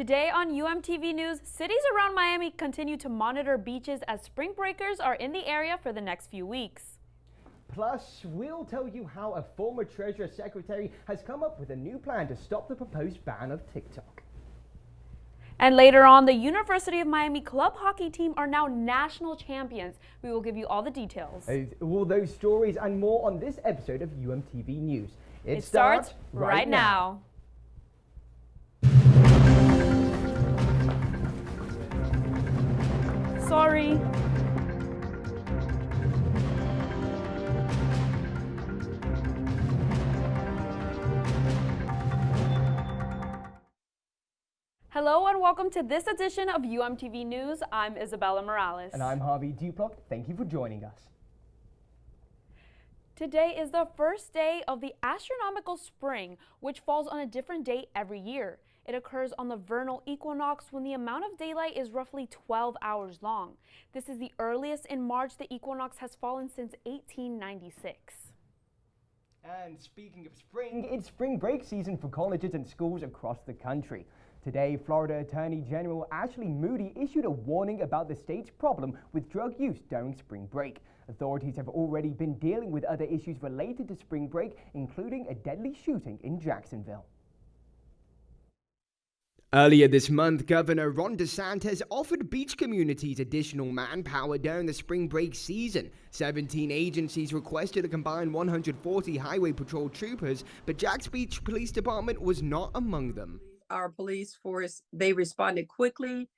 Today on UMTV News, cities around Miami continue to monitor beaches as spring breakers are in the area for the next few weeks. Plus, we'll tell you how a former Treasury Secretary has come up with a new plan to stop the proposed ban of TikTok. And later on, the University of Miami club hockey team are now national champions. We will give you all the details. All those stories and more on this episode of UMTV News. It starts right now. Sorry. Hello and welcome to this edition of UMTV News. I'm Isabella Morales. And I'm Harvey Duplock. Thank you for joining us. Today is the first day of the astronomical spring, which falls on a different date every year. It occurs on the vernal equinox when the amount of daylight is roughly 12 hours long. This is the earliest in March the equinox has fallen since 1896. And speaking of spring, it's spring break season for colleges and schools across the country. Today, Florida Attorney General Ashley Moody issued a warning about the state's problem with drug use during spring break. Authorities have already been dealing with other issues related to spring break, including a deadly shooting in Jacksonville. Earlier this month, Governor Ron DeSantis offered beach communities additional manpower during the spring break season. 17 agencies requested a combined 140 highway patrol troopers, but Jax Beach Police Department was not among them. Our police force, they responded quickly.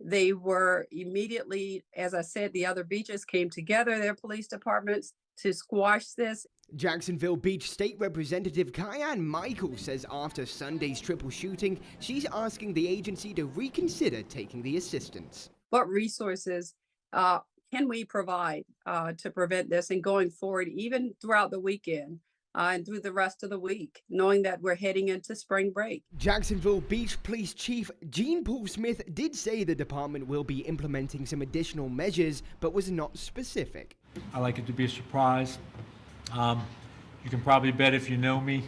They were immediately, as I said, the other beaches came together, their police departments, to squash this. Jacksonville Beach State Representative Kyan Michael says after Sunday's triple shooting, she's asking the agency to reconsider taking the assistance. What resources can we provide to prevent this, and going forward, even throughout the weekend and through the rest of the week, knowing that we're heading into spring break? Jacksonville Beach Police Chief Gene Paul Smith did say the department will be implementing some additional measures, but was not specific. I like it to be a surprise. You can probably bet if you know me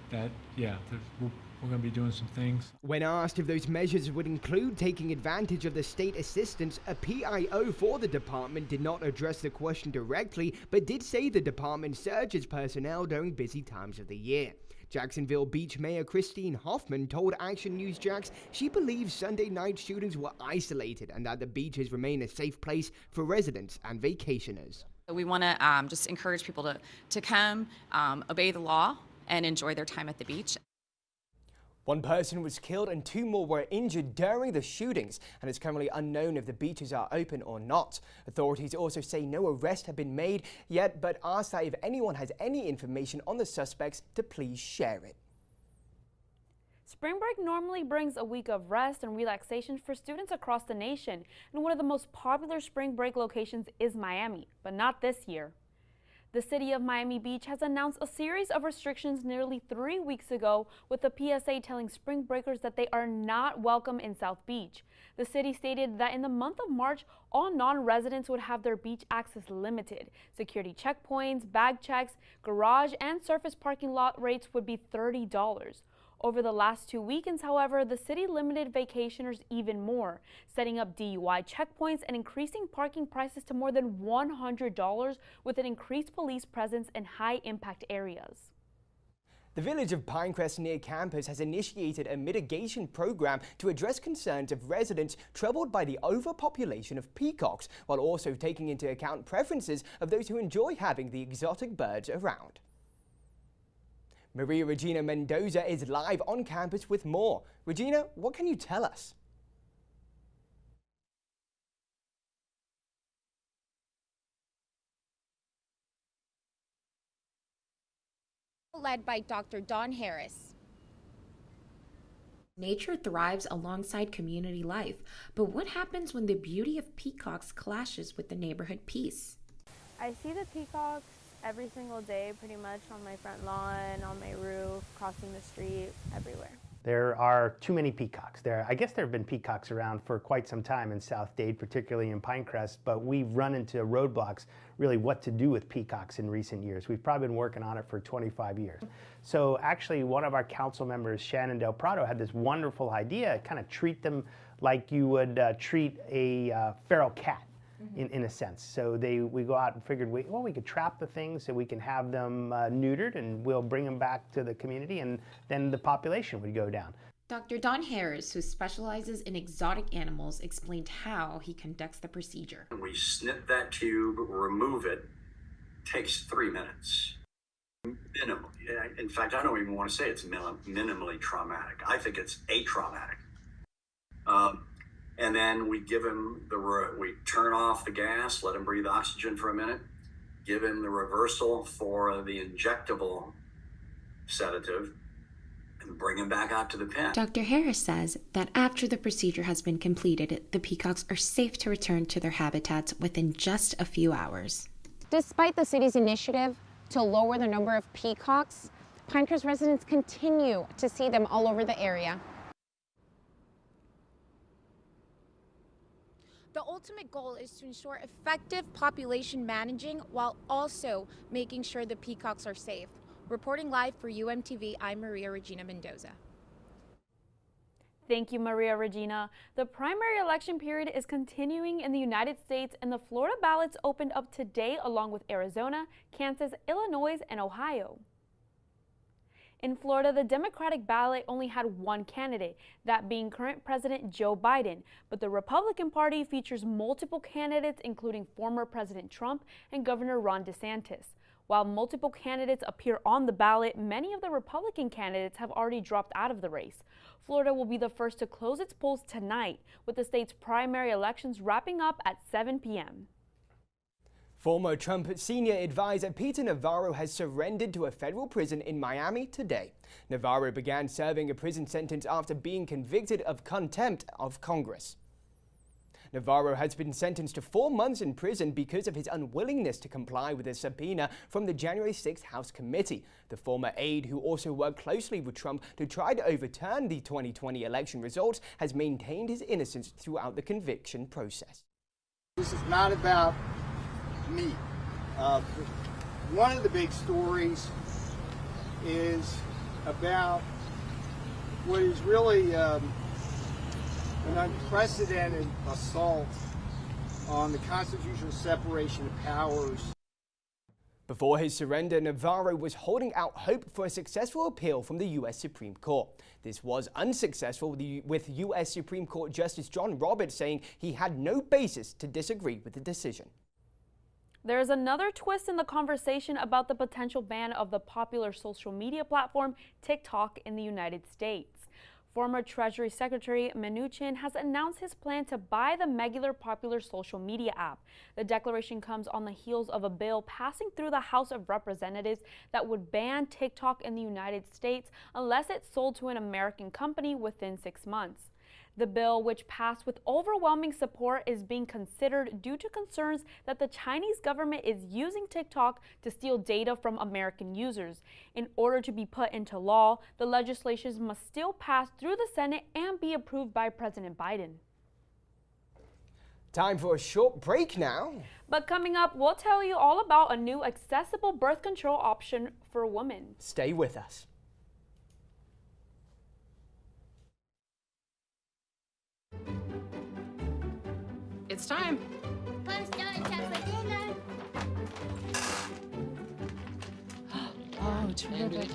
that, yeah, we're going to be doing some things. When asked if those measures would include taking advantage of the state assistance, a PIO for the department did not address the question directly, but did say the department surges personnel during busy times of the year. Jacksonville Beach Mayor Christine Hoffman told Action News Jax she believes Sunday night shootings were isolated and that the beaches remain a safe place for residents and vacationers. We want to just encourage people to come, obey the law, and enjoy their time at the beach. One person was killed and 2 more were injured during the shootings, and it's currently unknown if the beaches are open or not. Authorities also say no arrests have been made yet, but ask that if anyone has any information on the suspects to please share it. Spring break normally brings a week of rest and relaxation for students across the nation, and one of the most popular spring break locations is Miami, but not this year. The city of Miami Beach has announced a series of restrictions nearly 3 weeks ago, with the PSA telling spring breakers that they are not welcome in South Beach. The city stated that in the month of March, all non-residents would have their beach access limited. Security checkpoints, bag checks, garage and surface parking lot rates would be $30. Over the last 2 weekends, however, the city limited vacationers even more, setting up DUI checkpoints and increasing parking prices to more than $100 with an increased police presence in high-impact areas. The village of Pinecrest near campus has initiated a mitigation program to address concerns of residents troubled by the overpopulation of peacocks, while also taking into account preferences of those who enjoy having the exotic birds around. Maria Regina Mendoza is live on campus with more. Regina, what can you tell us? Led by Dr. Dawn Harris. Nature thrives alongside community life, but what happens when the beauty of peacocks clashes with the neighborhood peace? I see the peacocks every single day pretty much on my front lawn, on my roof, crossing the street, everywhere. There are too many peacocks. I guess there have been peacocks around for quite some time in South Dade, particularly in Pinecrest, but we've run into roadblocks, really what to do with peacocks in recent years. We've probably been working on it for 25 years. So actually one of our council members, Shannon Del Prado, had this wonderful idea, kind of treat them like you would treat a feral cat. In a sense. So we go out and figured, we could trap the things so we can have them neutered, and we'll bring them back to the community, and then the population would go down. Dr. Don Harris, who specializes in exotic animals, explained how he conducts the procedure. We snip that tube, remove it, takes 3 minutes. Minimally. In fact, I don't even want to say it's minimally traumatic. I think it's atraumatic. And then we give him we turn off the gas, let him breathe oxygen for a minute, give him the reversal for the injectable sedative, and bring him back out to the pen. Dr. Harris says that after the procedure has been completed, the peacocks are safe to return to their habitats within just a few hours. Despite the city's initiative to lower the number of peacocks, Pinecrest residents continue to see them all over the area. The ultimate goal is to ensure effective population managing while also making sure the peacocks are safe. Reporting live for UMTV, I'm Maria Regina Mendoza. Thank you, Maria Regina. The primary election period is continuing in the United States, and the Florida ballots opened up today along with Arizona, Kansas, Illinois, and Ohio. In Florida, the Democratic ballot only had one candidate, that being current President Joe Biden, but the Republican Party features multiple candidates, including former President Trump and Governor Ron DeSantis. While multiple candidates appear on the ballot, many of the Republican candidates have already dropped out of the race. Florida will be the first to close its polls tonight, with the state's primary elections wrapping up at 7 p.m. Former Trump senior advisor Peter Navaro has surrendered to a federal prison in Miami today. Navaro began serving a prison sentence after being convicted of contempt of Congress. Navaro has been sentenced to 4 months in prison because of his unwillingness to comply with a subpoena from the January 6th House committee. The former aide, who also worked closely with Trump to try to overturn the 2020 election results, has maintained his innocence throughout the conviction process. This is not about me. One of the big stories is about what is really an unprecedented assault on the constitutional separation of powers. Before his surrender, Navaro was holding out hope for a successful appeal from the U.S. Supreme Court. This was unsuccessful, with U.S. Supreme Court Justice John Roberts saying he had no basis to disagree with the decision. There's another twist in the conversation about the potential ban of the popular social media platform TikTok in the United States. Former Treasury Secretary Mnuchin has announced his plan to buy the meager popular social media app. The declaration comes on the heels of a bill passing through the House of Representatives that would ban TikTok in the United States unless it's sold to an American company within 6 months. The bill, which passed with overwhelming support, is being considered due to concerns that the Chinese government is using TikTok to steal data from American users. In order to be put into law, the legislation must still pass through the Senate and be approved by President Biden. Time for a short break now. But coming up, we'll tell you all about a new accessible birth control option for women. Stay with us. It's time. Oh, terrific.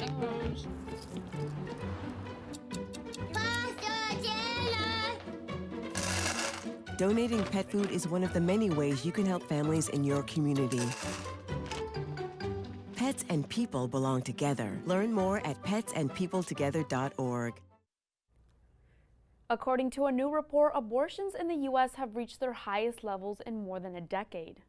Donating pet food is one of the many ways you can help families in your community. Pets and people belong together. Learn more at petsandpeopletogether.org. According to a new report, abortions in the U.S. have reached their highest levels in more than a decade.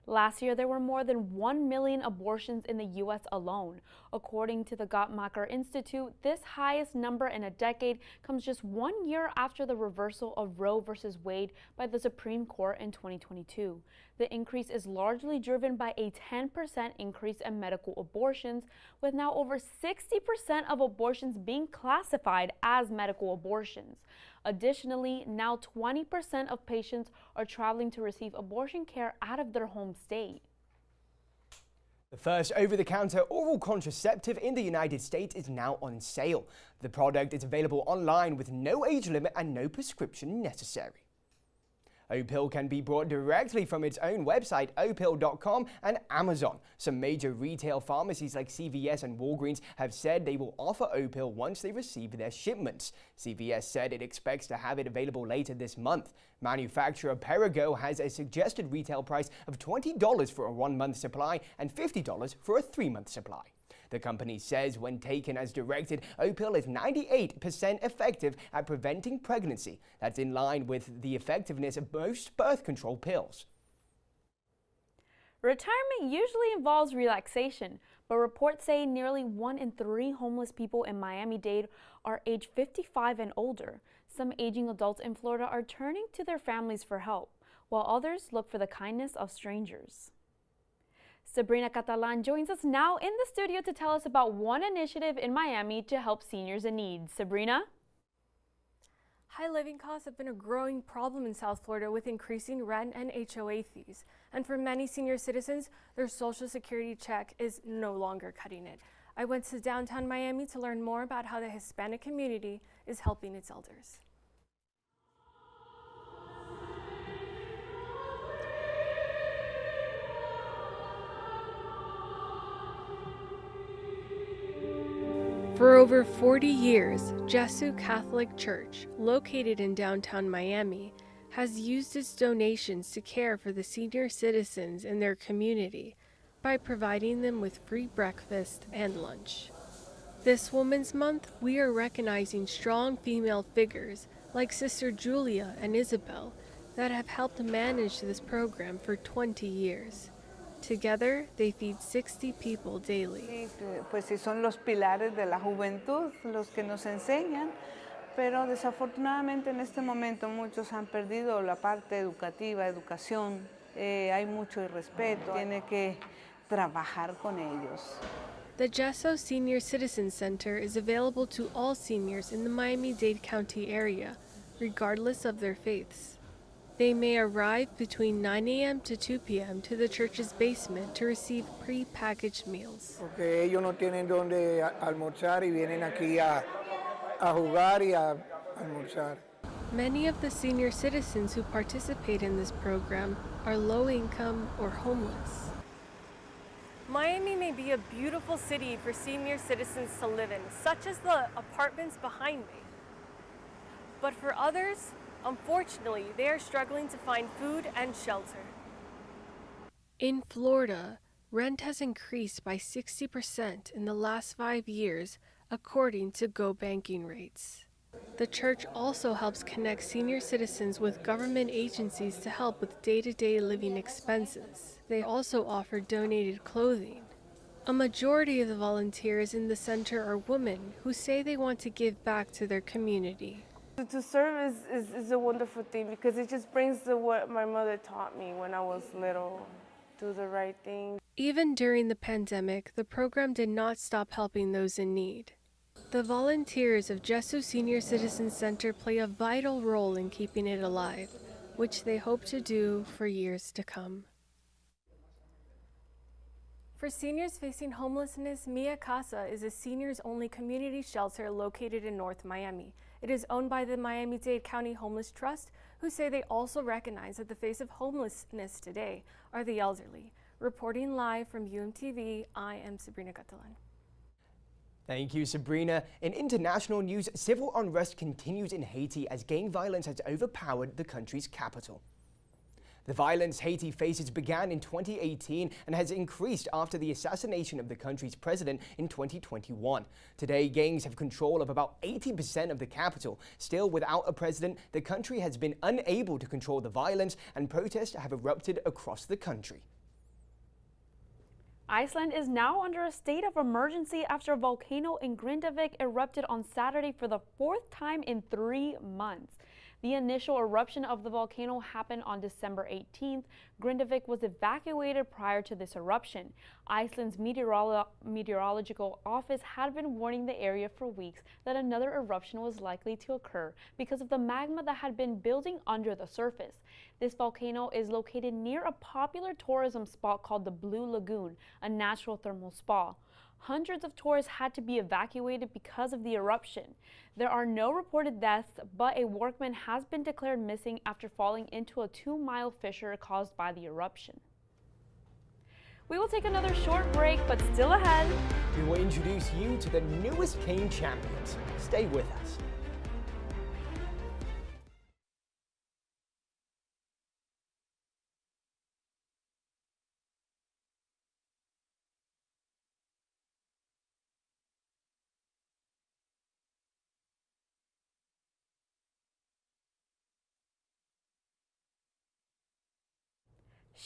Last year, there were more than 1 million abortions in the U.S. alone. According to the Gottmacher Institute, this highest number in a decade comes just 1 year after the reversal of Roe v. Wade by the Supreme Court in 2022. The increase is largely driven by a 10% increase in medical abortions, with now over 60% of abortions being classified as medical abortions. Additionally, now 20% of patients are traveling to receive abortion care out of their home state. The first over-the-counter oral contraceptive in the United States is now on sale. The product is available online with no age limit and no prescription necessary. O-Pill can be bought directly from its own website, opill.com, and Amazon. Some major retail pharmacies like CVS and Walgreens have said they will offer O-Pill once they receive their shipments. CVS said it expects to have it available later this month. Manufacturer Perrigo has a suggested retail price of $20 for a 1-month supply and $50 for a 3-month supply. The company says when taken as directed, O-Pill is 98% effective at preventing pregnancy. That's in line with the effectiveness of most birth control pills. Retirement usually involves relaxation, but reports say nearly 1 in 3 homeless people in Miami-Dade are age 55 and older. Some aging adults in Florida are turning to their families for help, while others look for the kindness of strangers. Sabrina Catalan joins us now in the studio to tell us about one initiative in Miami to help seniors in need. Sabrina? High living costs have been a growing problem in South Florida with increasing rent and HOA fees. And for many senior citizens, their Social Security check is no longer cutting it. I went to downtown Miami to learn more about how the Hispanic community is helping its elders. For over 40 years, Jesu Catholic Church, located in downtown Miami, has used its donations to care for the senior citizens in their community by providing them with free breakfast and lunch. This Women's Month, we are recognizing strong female figures like Sister Julia and Isabel that have helped manage this program for 20 years. Together, they feed 60 people daily. Pues sí, son los pilares de la juventud, los que nos enseñan, pero desafortunadamente en este momento muchos han perdido la parte educativa, educación, hay mucho irrespeto, tiene que trabajar con ellos. The Jesu Senior Citizen Center is available to all seniors in the Miami-Dade County area, regardless of their faiths. They may arrive between 9 a.m. to 2 p.m. to the church's basement to receive pre-packaged meals. Porque ellos no tienen donde almorzar y vienen aquí a jugar y a almorzar. Many of the senior citizens who participate in this program are low income or homeless. Miami may be a beautiful city for senior citizens to live in, such as the apartments behind me. But for others, unfortunately, they are struggling to find food and shelter. In Florida, rent has increased by 60% in the last 5 years, according to Go Banking rates. The church also helps connect senior citizens with government agencies to help with day-to-day living expenses. They also offer donated clothing. A majority of the volunteers in the center are women who say they want to give back to their community. To serve is a wonderful thing because it just brings what my mother taught me when I was little, do the right thing. Even during the pandemic, the program did not stop helping those in need. The volunteers of Jesu Senior Citizen Center play a vital role in keeping it alive, which they hope to do for years to come. For seniors facing homelessness, Mia Casa is a seniors-only community shelter located in North Miami. It is owned by the Miami-Dade County Homeless Trust, who say they also recognize that the face of homelessness today are the elderly. Reporting live from UMTV, I am Sabrina Catalan. Thank you, Sabrina. In international news, civil unrest continues in Haiti as gang violence has overpowered the country's capital. The violence Haiti faces began in 2018 and has increased after the assassination of the country's president in 2021. Today, gangs have control of about 80% of the capital. Still, without a president, the country has been unable to control the violence, and protests have erupted across the country. Iceland is now under a state of emergency after a volcano in Grindavik erupted on Saturday for the 4th time in 3 months. The initial eruption of the volcano happened on December 18th. Grindavik was evacuated prior to this eruption. Iceland's meteorological office had been warning the area for weeks that another eruption was likely to occur because of the magma that had been building under the surface. This volcano is located near a popular tourism spot called the Blue Lagoon, a natural thermal spa. Hundreds of tourists had to be evacuated because of the eruption. There are no reported deaths, but a workman has been declared missing after falling into a 2-mile fissure caused by the eruption. We will take another short break, but still ahead, we will introduce you to the newest cane champions. Stay with us.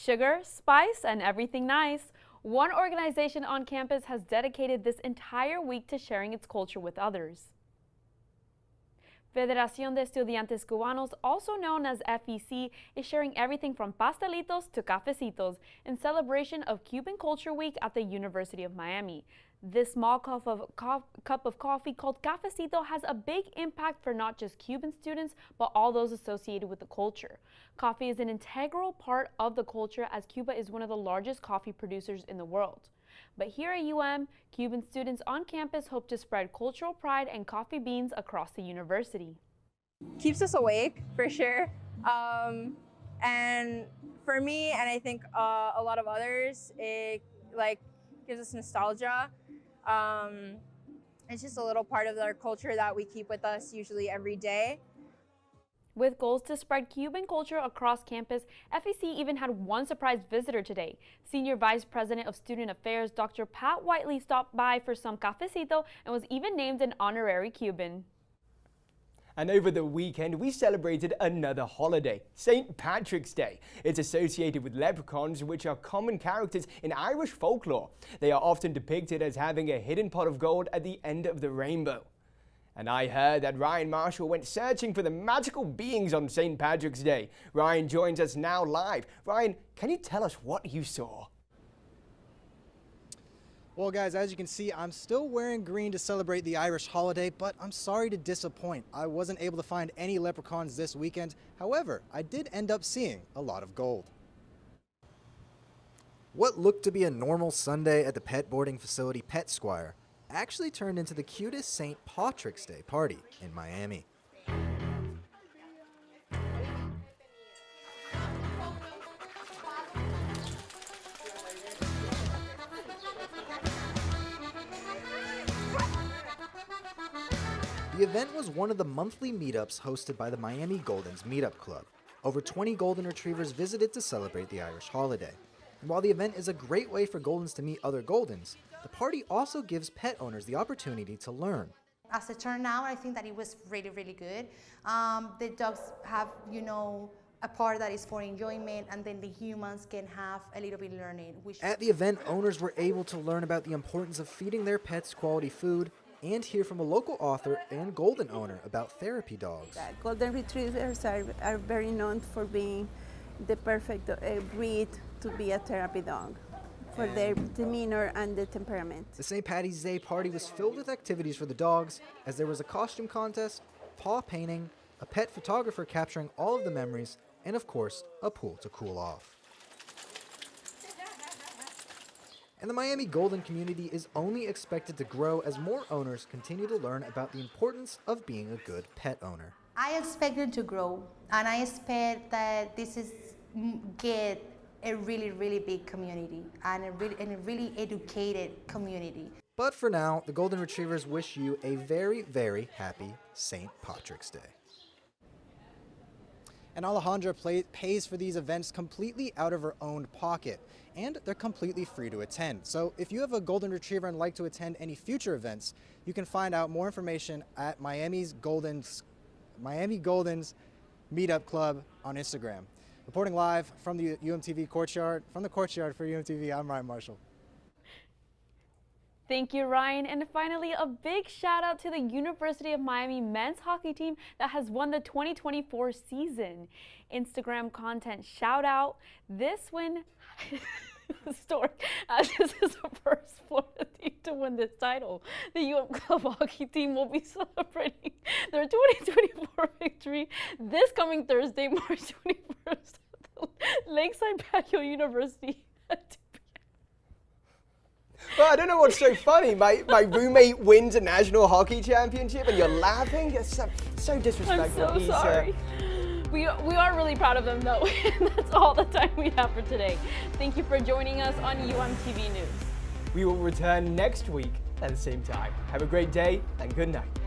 sugar, spice, and everything nice. One organization on campus has dedicated this entire week to sharing its culture with others. Federación de Estudiantes Cubanos, also known as FEC, is sharing everything from pastelitos to cafecitos in celebration of Cuban Culture Week at the University of Miami. This small cup of coffee called cafecito has a big impact for not just Cuban students, but all those associated with the culture. Coffee is an integral part of the culture as Cuba is one of the largest coffee producers in the world. But here at UM, Cuban students on campus hope to spread cultural pride and coffee beans across the university. Keeps us awake, for sure. And for me, and I think a lot of others, it gives us nostalgia. It's just a little part of our culture that we keep with us usually every day. With goals to spread Cuban culture across campus, FEC even had one surprise visitor today. Senior Vice President of Student Affairs, Dr. Pat Whiteley, stopped by for some cafecito and was even named an honorary Cuban. And over the weekend, we celebrated another holiday, St. Patrick's Day. It's associated with leprechauns, which are common characters in Irish folklore. They are often depicted as having a hidden pot of gold at the end of the rainbow. And I heard that Ryan Marshall went searching for the magical beings on St. Patrick's Day. Ryan joins us now live. Ryan, can you tell us what you saw? Well, guys, as you can see, I'm still wearing green to celebrate the Irish holiday, but I'm sorry to disappoint. I wasn't able to find any leprechauns this weekend. However, I did end up seeing a lot of gold. What looked to be a normal Sunday at the pet boarding facility Pet Squire actually turned into the cutest St. Patrick's Day party in Miami. The event was one of the monthly meetups hosted by the Miami Goldens Meetup Club. Over 20 Golden Retrievers visited to celebrate the Irish holiday. And while the event is a great way for Goldens to meet other Goldens, the party also gives pet owners the opportunity to learn. As it turned out, I think that it was really, really good. The dogs have, a part that is for enjoyment, and then the humans can have a little bit learning. At the event, owners were able to learn about the importance of feeding their pets quality food and hear from a local author and golden owner about therapy dogs. Golden Retrievers are very known for being the perfect breed to be a therapy dog, for their demeanor and the temperament. The St. Paddy's Day party was filled with activities for the dogs, as there was a costume contest, paw painting, a pet photographer capturing all of the memories, and of course, a pool to cool off. And the Miami Golden community is only expected to grow as more owners continue to learn about the importance of being a good pet owner. I expect it to grow, and I expect that this is get a really, really big community and a really educated community. But for now, the Golden Retrievers wish you a very, very happy St. Patrick's Day. And Alejandra pays for these events completely out of her own pocket, and they're completely free to attend. So if you have a Golden Retriever and like to attend any future events, you can find out more information at Miami Goldens Meetup Club on Instagram. Reporting live from the UMTV courtyard, for UMTV, I'm Ryan Marshall. Thank you, Ryan. And finally, a big shout out to the University of Miami men's hockey team that has won the 2024 season. Instagram content shout out. This win historic, as this is the first Florida team to win this title. The UM Club hockey team will be celebrating their 2024 victory this coming Thursday, March 21st at the Lakeside Patio University. Well, I don't know what's so funny. My roommate wins a national hockey championship and you're laughing? It's so disrespectful. I'm so sorry. We are really proud of them though. And that's all the time we have for today. Thank you for joining us on UMTV News. We will return next week at the same time. Have a great day and good night.